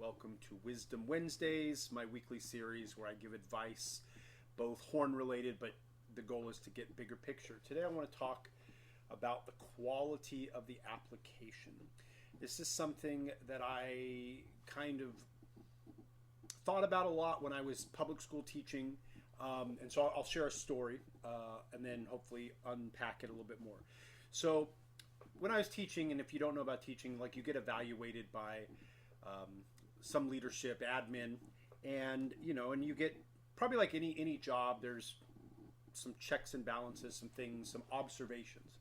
Welcome to Wisdom Wednesdays, my weekly series where I give advice, both horn related, but the goal is to get bigger picture. Today I want to talk about the quality of the application. This is something that I kind of thought about a lot when I was public school teaching, and so I'll share a story and then hopefully unpack it a little bit more. So when I was teaching, and if you don't know about teaching, like you get evaluated by some leadership, admin, and and you get probably like any job. There's some checks and balances, some things, some observations.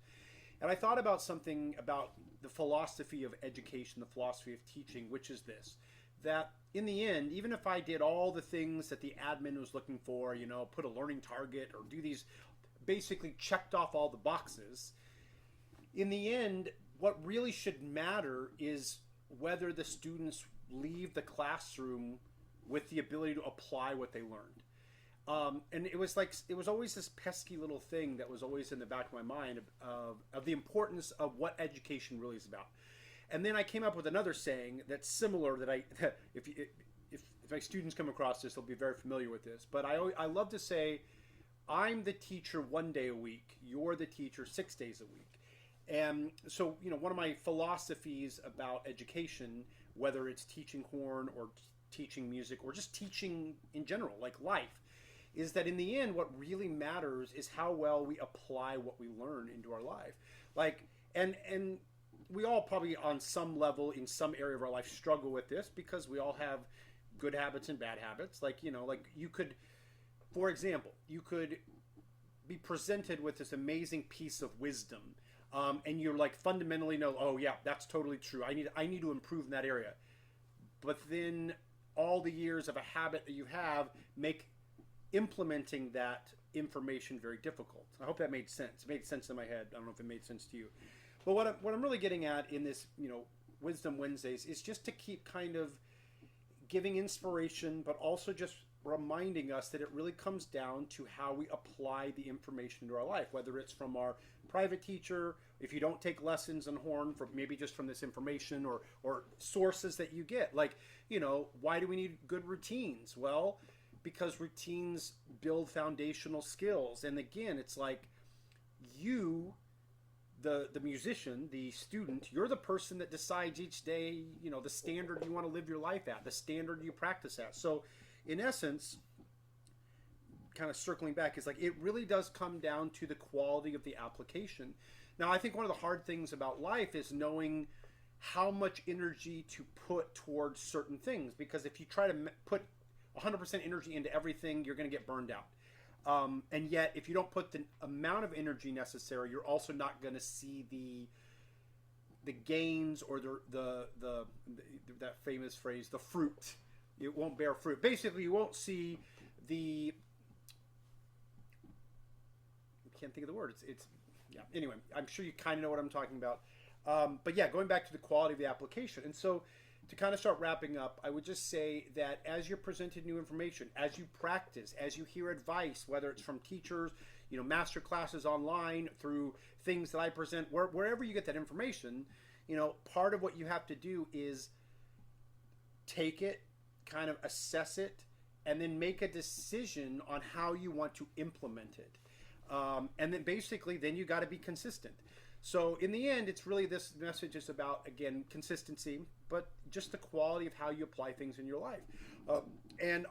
And I thought about something about the philosophy of education, the philosophy of teaching, which is this: that in the end, even if I did all the things that the admin was looking for, put a learning target or do these, basically checked off all the boxes, in the end, what really should matter is whether the students leave the classroom with the ability to apply what they learned. And it was always this pesky little thing that was always in the back of my mind of the importance of what education really is about. And then I came up with another saying that's similar that if my students come across this, they'll be very familiar with this. But I love to say, I'm the teacher 1 day a week, you're the teacher 6 days a week. And so, one of my philosophies about education, whether it's teaching horn or teaching music or just teaching in general, like life, is that in the end, what really matters is how well we apply what we learn into our life. And we all probably on some level in some area of our life struggle with this because we all have good habits and bad habits. Like you could, for example, you could be presented with this amazing piece of wisdom. And you're like fundamentally know, oh yeah, that's totally true. I need to improve in that area. But then all the years of a habit that you have make implementing that information very difficult. I hope that made sense. It made sense in my head. I don't know if it made sense to you. But what I'm really getting at in this, Wisdom Wednesdays is just to keep kind of giving inspiration, but also just reminding us that it really comes down to how we apply the information into our life, whether it's from our private teacher, if you don't take lessons on horn, from maybe just from this information or sources that you get. Like, why do we need good routines? Well, because routines build foundational skills. And again, it's like you, the musician, the student, you're the person that decides each day, the standard you want to live your life at, the standard you practice at. So in essence, kind of circling back, is like it really does come down to the quality of the application. Now, I think one of the hard things about life is knowing how much energy to put towards certain things, because if you try to put 100% energy into everything, you're going to get burned out. And yet, if you don't put the amount of energy necessary, you're also not going to see the gains or the that famous phrase, the fruit. It won't bear fruit. Basically, you won't see I can't think of the word. Yeah. Anyway, I'm sure you kind of know what I'm talking about. But yeah, going back to the quality of the application. And so to kind of start wrapping up, I would just say that as you're presented new information, as you practice, as you hear advice, whether it's from teachers, master classes online, through things that I present, wherever you get that information, part of what you have to do is take it, kind of assess it, and then make a decision on how you want to implement it. And then basically, then you got to be consistent. So in the end, it's really, this message is about, again, consistency, but just the quality of how you apply things in your life. And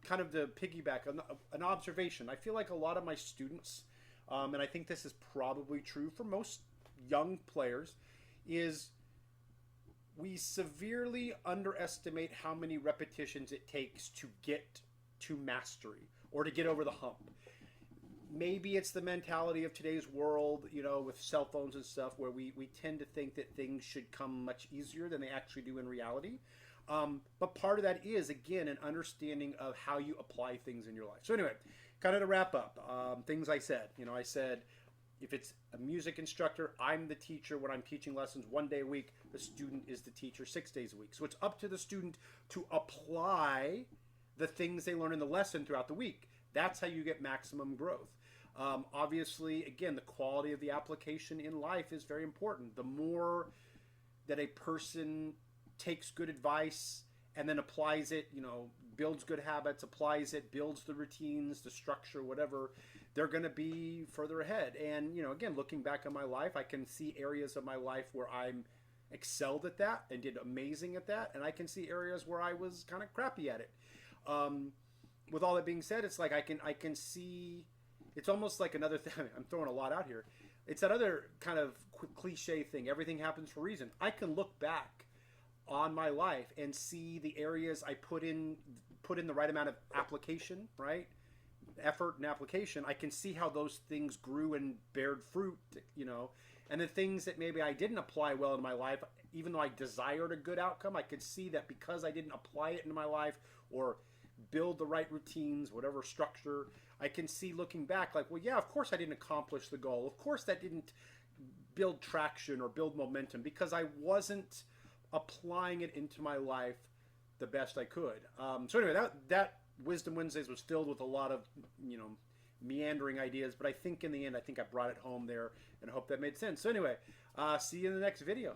kind of to piggyback, an observation. I feel like a lot of my students, and I think this is probably true for most young players, is we severely underestimate how many repetitions it takes to get to mastery or to get over the hump. Maybe it's the mentality of today's world, with cell phones and stuff, where we tend to think that things should come much easier than they actually do in reality. But part of that is, again, an understanding of how you apply things in your life. So anyway, kind of to wrap up, things I said. I said, if it's a music instructor, I'm the teacher when I'm teaching lessons 1 day a week. The student is the teacher 6 days a week. So it's up to the student to apply the things they learn in the lesson throughout the week. That's how you get maximum growth. Obviously, again, the quality of the application in life is very important. The more that a person takes good advice and then applies it, builds good habits, applies it, builds the routines, the structure, whatever, they're going to be further ahead. And, again, looking back on my life, I can see areas of my life where I'm excelled at that and did amazing at that. And I can see areas where I was kind of crappy at it. With all that being said, it's like I can see, it's almost like another thing. I'm throwing a lot out here. It's that other kind of cliche thing. Everything happens for a reason. I can look back on my life and see the areas I put in the right amount of application, right? Effort and application. I can see how those things grew and bared fruit, and the things that maybe I didn't apply well in my life, even though I desired a good outcome, I could see that because I didn't apply it into my life or build the right routines, whatever structure, I can see looking back like, well, yeah, of course I didn't accomplish the goal. Of course that didn't build traction or build momentum because I wasn't applying it into my life the best I could. So anyway, that Wisdom Wednesdays was filled with a lot of, meandering ideas, but I think in the end, I brought it home there, and I hope that made sense. So anyway, see you in the next video.